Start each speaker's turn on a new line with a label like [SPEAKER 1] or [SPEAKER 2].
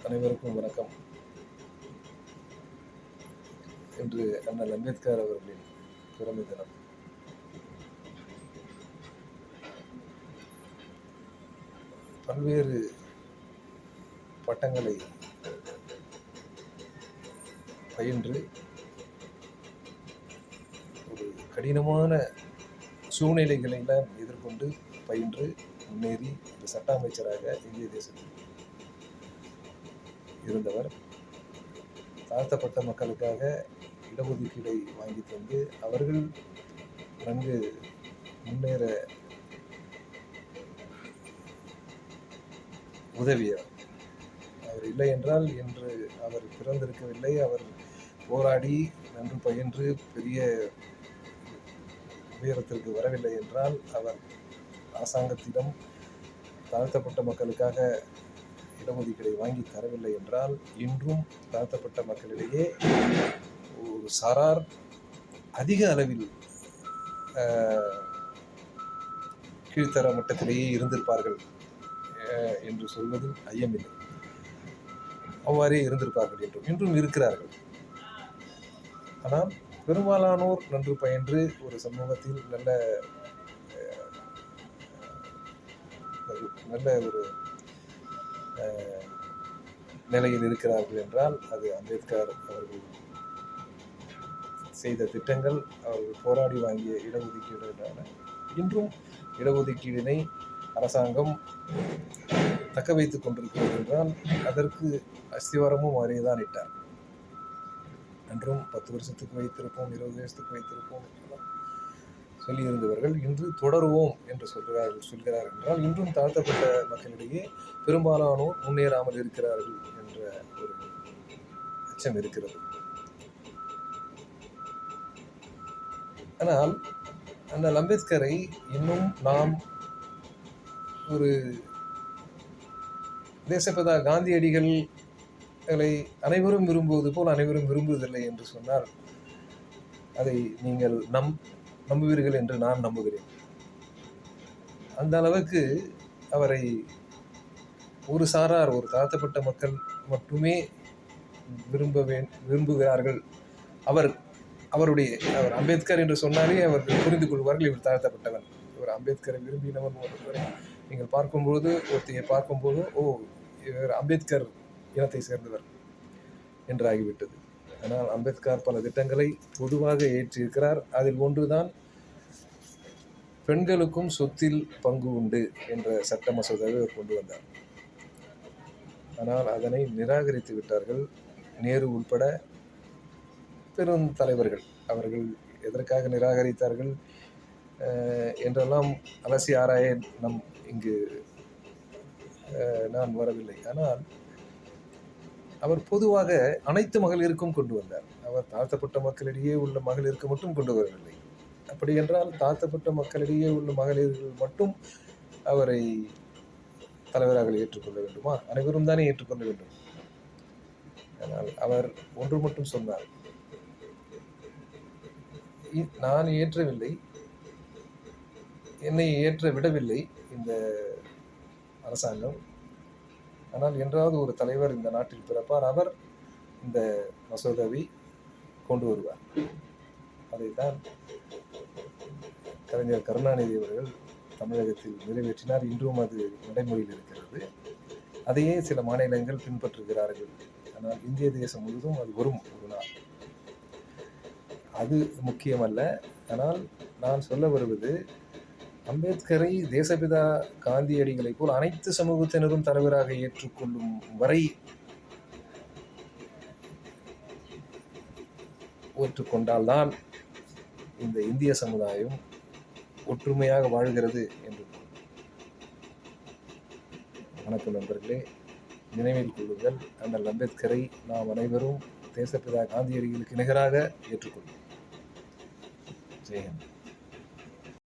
[SPEAKER 1] அனைவருக்கும் வணக்கம். இன்று அண்ணல் அம்பேத்கர் அவர்களின் பிறந்த தினம். பல்வேறு பட்டங்களை பயின்று ஒரு கடினமான சூழ்நிலைகளை எல்லாம் எதிர்கொண்டு பயின்று முன்னேறி ஒரு சட்ட அமைச்சராக இந்திய தேசத்தில் இருந்தவர். தாழ்த்தப்பட்ட மக்களுக்காக இடஒதுக்கீடை வாங்கி தந்து அவர்கள் நன்கு முன்னேற உதவியவர். அவர் இல்லை என்றால் இன்று அவர் பிறந்திருக்கவில்லை. அவர் போராடி நன்கு பயின்று பெரிய உயரத்திற்கு வரவில்லை என்றால், அவர் அரசாங்கத்திடம் தாழ்த்தப்பட்ட மக்களுக்காக இடஒதுக்கீடை வாங்கி தரவில்லை என்றால், இன்றும் தாழ்த்தப்பட்ட மக்களிடையே ஒரு சாரார் அதிக அளவில் கீழ்த்தர மட்டத்திலேயே இருந்திருப்பார்கள் என்று சொல்வதில் ஐயமில்லை. அவ்வாறே இருந்திருப்பார்கள் என்றும் இன்றும் இருக்கிறார்கள். ஆனால் பெரும்பாலானோர் நன்று பயின்று ஒரு சமூகத்தில் நல்ல ஒரு நிலையில் இருக்கிறார்கள் என்றால் அது அம்பேத்கர் அவர்கள் செய்த திட்டங்கள், அவர்கள் போராடி வாங்கிய இடஒதுக்கீடுகளான. இன்றும் இடஒதுக்கீடினை அரசாங்கம் தக்க வைத்துக் கொண்டிருக்கிறது என்றால் அதற்கு அஸ்திவாரமும் அவரேதான் இட்டார். அன்றும் 10 வருஷத்துக்கு வைத்திருப்போம், 20 வருஷத்துக்கு வைத்திருப்போம் சொல்லியிருந்தவர்கள் இன்று தொடருவோம் என்று சொல்கிறார்கள் என்றால் இன்றும் தாழ்த்தப்பட்ட மக்களிடையே பெரும்பாலானோர் முன்னேறாமல் இருக்கிறார்கள் என்ற ஒரு அச்சம் இருக்கிறது. ஆனால் அண்ணல் அம்பேத்கரை இன்னும் நாம் ஒரு தேசப்பிதா காந்தியடிகளை அனைவரும் விரும்புவது போல் அனைவரும் விரும்புவதில்லை என்று சொன்னால் அதை நீங்கள் நம்புவீர்கள் என்று நான் நம்புகிறேன். அந்த அளவுக்கு அவரை ஒரு சாரார், ஒரு தாழ்த்தப்பட்ட மக்கள் மட்டுமே விரும்புகிறார்கள். அவர் அம்பேத்கர் என்று சொன்னாலே அவர்கள் புரிந்து கொள்வார்கள், இவர் தாழ்த்தப்பட்டவன், இவர் அம்பேத்கரை விரும்பினவன். ஒருவரை நீங்கள் பார்க்கும்போது, ஒருத்தையை பார்க்கும்போது, இவர் அம்பேத்கர் இனத்தை சேர்ந்தவர் என்றாகிவிட்டது. ஆனால் அம்பேத்கர் பல திட்டங்களை பொதுவாக ஏற்றிருக்கிறார். அதில் ஒன்றுதான் பெண்களுக்கும் சொத்தில் பங்கு உண்டு என்ற சட்ட மசோதாவை கொண்டு வந்தார். ஆனால் அதனை நிராகரித்து விட்டார்கள் நேரு உட்பட பெரும் தலைவர்கள். அவர்கள் எதற்காக நிராகரித்தார்கள் என்றெல்லாம் அலசி ஆராய இங்கு நான் வரவில்லை. ஆனால் அவர் பொதுவாக அனைத்து மகளிருக்கும் கொண்டு வந்தார். அவர் தாழ்த்தப்பட்ட மக்களிடையே உள்ள மகளிருக்கு மட்டும் கொண்டு வரவில்லை. அப்படி என்றால் தாழ்த்தப்பட்ட மக்களிடையே உள்ள மகளிர்கள் மட்டும் அவரை தலைவராக ஏற்றுக்கொள்ள வேண்டுமா? அனைவரும் தானே ஏற்றுக்கொள்ள வேண்டும். ஆனால் அவர் ஒன்று மட்டும் சொன்னார், நான் ஏற்றவில்லை, என்னை ஏற்ற விடவில்லை இந்த அரசாங்கம். ஆனால் என்றாவது ஒரு தலைவர் இந்த நாட்டில் பிறப்பார், அவர் இந்த மசோதாவை கொண்டு வருவார். அதைத்தான் கலைஞர் கருணாநிதி அவர்கள் தமிழகத்தில் நிறைவேற்றினார். இன்றும் அது நடைமுறையில் இருக்கிறது. அதையே சில மாநிலங்கள் பின்பற்றுகிறார்கள். ஆனால் இந்திய தேசம் முழுவதும் அது வரும் ஒரு நாள். அது முக்கியமல்ல. ஆனால் நான் சொல்ல வருவது, அம்பேத்கரை தேசபிதா காந்தியடிகளை போல் அனைத்து சமூகத்தினரும் தலைவராக ஏற்றுக்கொள்ளும் வரை ஏற்றுக்கொண்டால்தான் இந்த இந்திய சமுதாயம் ஒற்றுமையாக வாழ்கிறது என்று. வணக்கம் நண்பர்களே, நினைவில் கொள்ளுங்கள், அண்ணல் அம்பேத்கரை நாம் அனைவரும் தேசப்பிதா காந்தியடிகளுக்கு நிகராக ஏற்றுக்கொள்வோம். ஜெயஹிந்த்.